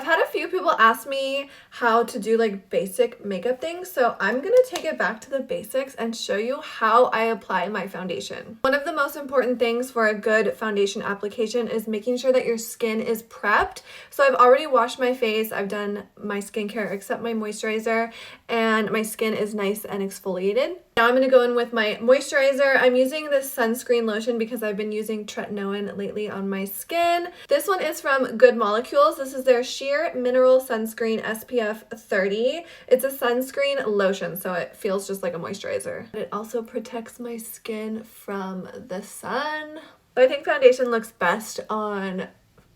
had a few people ask me how to do like basic makeup things, so I'm gonna take it back to the basics and show you how I apply my foundation. One of the most important things for a good foundation application is making sure that your skin is prepped. So I've already washed my face, I've done my skincare except my moisturizer, and my skin is nice and exfoliated. Now I'm going to go in with my moisturizer. I'm using this sunscreen lotion because I've been using tretinoin lately on my skin. This one is from Good Molecules. This is their Sheer Mineral Sunscreen SPF 30. It's a sunscreen lotion, so it feels just like a moisturizer. It also protects my skin from the sun. But I think foundation looks best on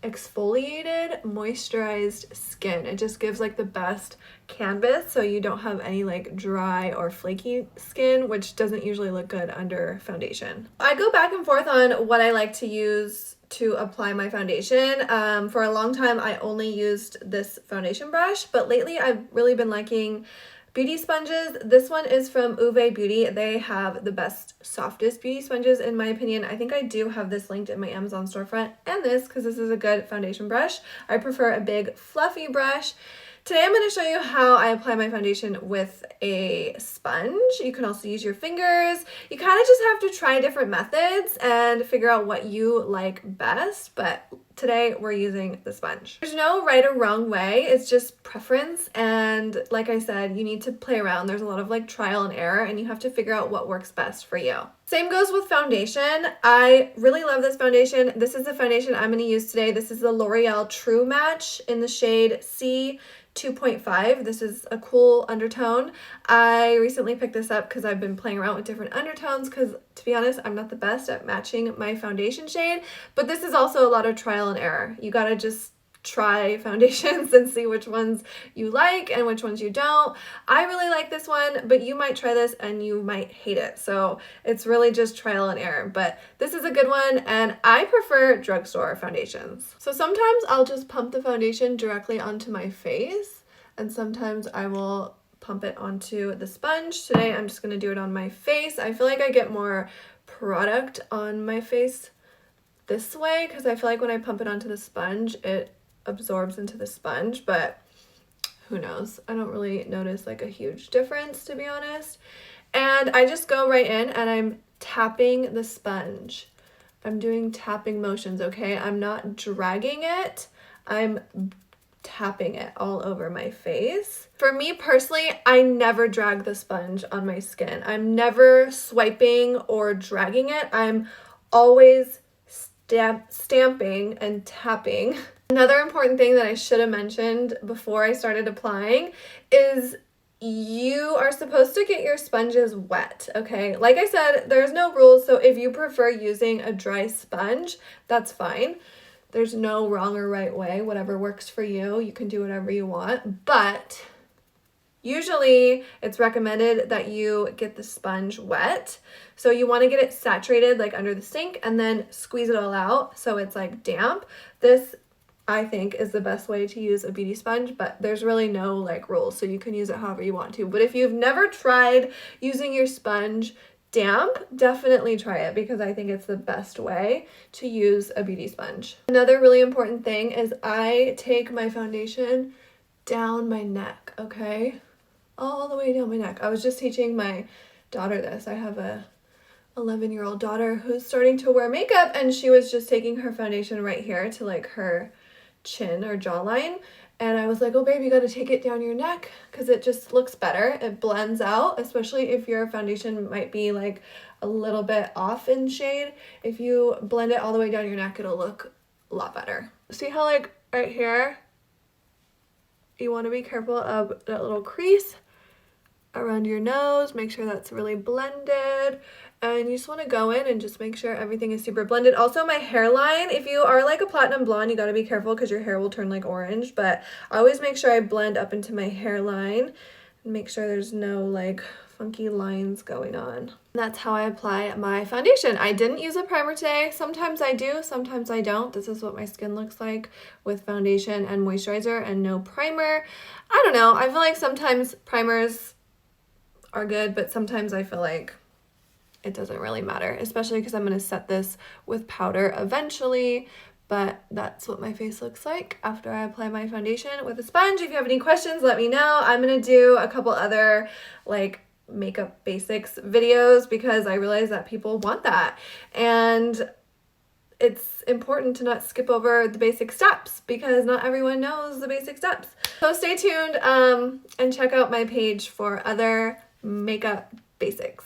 exfoliated, moisturized skin. It just gives like the best canvas so you don't have any like dry or flaky skin, which doesn't usually look good under foundation. I go back and forth on what I like to use to apply my foundation. For a long time I only used this foundation brush, but lately I've really been liking beauty sponges. This one is from Uve Beauty. They have the best, softest beauty sponges in my opinion. I think I do have this linked in my Amazon storefront, and this, because this is a good foundation brush. I prefer a big fluffy brush. Today I'm going to show you how I apply my foundation with a sponge. You can also use your fingers. You kind of just have to try different methods and figure out what you like best, but today we're using the sponge. There's no right or wrong way, it's just preference, and like I said, you need to play around. There's a lot of like trial and error, and you have to figure out what works best for you. Same goes with foundation. I really love this foundation. This is the foundation I'm going to use today. This is the L'Oreal True Match in the shade C 2.5. This is a cool undertone. I recently picked this up because I've been playing around with different undertones because, to be honest, I'm not the best at matching my foundation shade, but this is also a lot of trial and error. You gotta just try foundations and see which ones you like and which ones you don't. I really like this one, but you might try this and you might hate it. So it's really just trial and error, but this is a good one, and I prefer drugstore foundations. So sometimes I'll just pump the foundation directly onto my face, and sometimes I will pump it onto the sponge. Today I'm just gonna do it on my face. I feel like I get more product on my face this way because I feel like when I pump it onto the sponge, it absorbs into the sponge, but who knows? I don't really notice like a huge difference, to be honest. And I just go right in and I'm tapping the sponge. I'm doing tapping motions, okay? I'm not dragging it. I'm tapping it all over my face. For me personally, I never drag the sponge on my skin. I'm never swiping or dragging it. I'm always stamping and tapping. Another important thing that I should have mentioned before I started applying is you are supposed to get your sponges wet, okay? Like I said, there's no rules, so if you prefer using a dry sponge, that's fine. There's no wrong or right way. Whatever works for you, you can do whatever you want, but usually it's recommended that you get the sponge wet. So you want to get it saturated like under the sink and then squeeze it all out so it's like damp. This, I think, is the best way to use a beauty sponge, but there's really no like rules, so you can use it however you want to. But if you've never tried using your sponge damp, definitely try it because I think it's the best way to use a beauty sponge. Another really important thing is I take my foundation down my neck, okay? All the way down my neck. I was just teaching my daughter this. I have a 11-year-old daughter who's starting to wear makeup, and she was just taking her foundation right here to like her chin or jawline, and I was like, oh babe, you gotta take it down your neck because it just looks better. It blends out, especially if your foundation might be like a little bit off in shade. If you blend it all the way down your neck, it'll look a lot better. See how like right here you want to be careful of that little crease around your nose. Make sure that's really blended, and you just want to go in and just make sure everything is super blended. Also, my hairline, if you are like a platinum blonde, you got to be careful because your hair will turn like orange, but I always make sure I blend up into my hairline and make sure there's no like funky lines going on. And that's how I apply my foundation. I didn't use a primer today. Sometimes I do, sometimes I don't. This is what my skin looks like with foundation and moisturizer and no primer. I don't know. I feel like sometimes primers are good, but sometimes I feel like it doesn't really matter, especially because I'm going to set this with powder eventually. But that's what my face looks like after I apply my foundation with a sponge. If you have any questions, let me know. I'm gonna do a couple other like makeup basics videos because I realize that people want that. And it's important to not skip over the basic steps because not everyone knows the basic steps. So stay tuned and check out my page for other makeup basics.